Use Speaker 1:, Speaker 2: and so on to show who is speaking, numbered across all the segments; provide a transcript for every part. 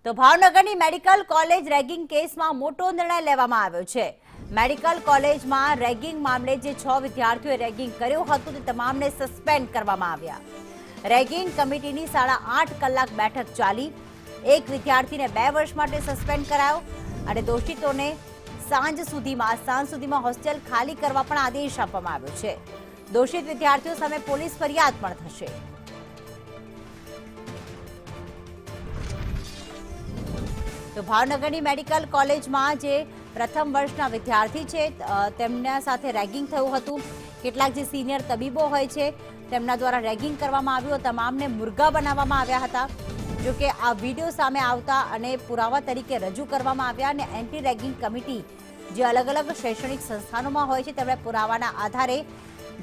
Speaker 1: તો ભાવનગરની medical college ragging કેસમાં મોટો નિર્ણય લેવામાં આવ્યો છે। મેડિકલ કોલેજમાં રેગિંગ મામલે જે 6 વિદ્યાર્થીઓએ રેગિંગ કર્યું હતું તે તમામને સસ્પેન્ડ કરવામાં આવ્યા। રેગિંગ કમિટીની 8.5 કલાક બેઠક ચાલી। એક વિદ્યાર્થીને 2 વર્ષ માટે સસ્પેન્ડ કરાયો અને દોષિતોને સાંજ સુધીમાં હોસ્ટેલ ખાલી કરવા પણ આદેશ આપવામાં આવ્યો છે। દોષિત વિદ્યાર્થીઓ સામે પોલીસ ફરિયાદ પણ થશે। તો ભાવનગરની મેડિકલ કોલેજમાં જે પ્રથમ વર્ષના વિદ્યાર્થી છે તેમના સાથે રેગિંગ થયું હતું। કેટલાક જે સિનિયર તબીબો હોય છે તેમના દ્વારા રેગિંગ કરવામાં આવ્યું। તમામને મુર્ગા બનાવવામાં આવ્યા હતા। જો કે આ વિડીયો સામે આવતા અને પુરાવા તરીકે રજૂ કરવામાં આવ્યા અને એન્ટી રેગિંગ કમિટી જે અલગ અલગ શૈક્ષણિક સંસ્થાનોમાં હોય છે તેમણે પુરાવાના આધારે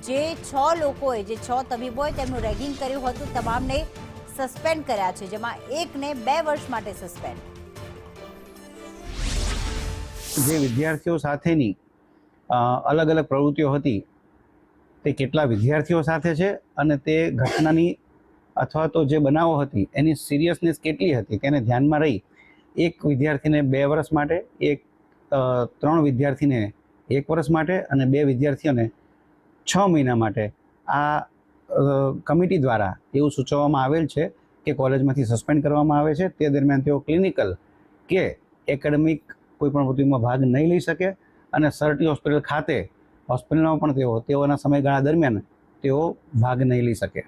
Speaker 1: જે 6 લોકોએ જે 6 તબીબોએ તેમનું રેગિંગ કર્યું હતું તમામને સસ્પેન્ડ કર્યા છે, જેમાં એકને 2 વર્ષ માટે સસ્પેન્ડ।
Speaker 2: જે વિદ્યાર્થીઓ સાથેની અલગ અલગ પ્રવૃત્તિઓ હતી તે કેટલા વિદ્યાર્થીઓ સાથે છે અને તે ઘટનાની અથવા તો જે બનાવો હતી એની સિરિયસનેસ કેટલી હતી તેને ધ્યાનમાં રહી એક વિદ્યાર્થીને 2 વર્ષ માટે, 3 વિદ્યાર્થીને 1 વર્ષ માટે અને 2 વિદ્યાર્થીઓને 6 મહિના માટે આ કમિટી દ્વારા એવું સૂચવવામાં આવેલ છે કે કોલેજમાંથી સસ્પેન્ડ કરવામાં આવે છે। તે દરમિયાન તેઓ ક્લિનિકલ કે એકેડેમિક કોઈ પણ પ્રવૃત્તિમાં ભાગ નહીં લઈ શકે અને સરટી હોસ્પિટલ ખાતે હોસ્પિટલમાં પણ તેઓના સમયગાળા દરમિયાન તેઓ ભાગ નહીં લઈ શકે।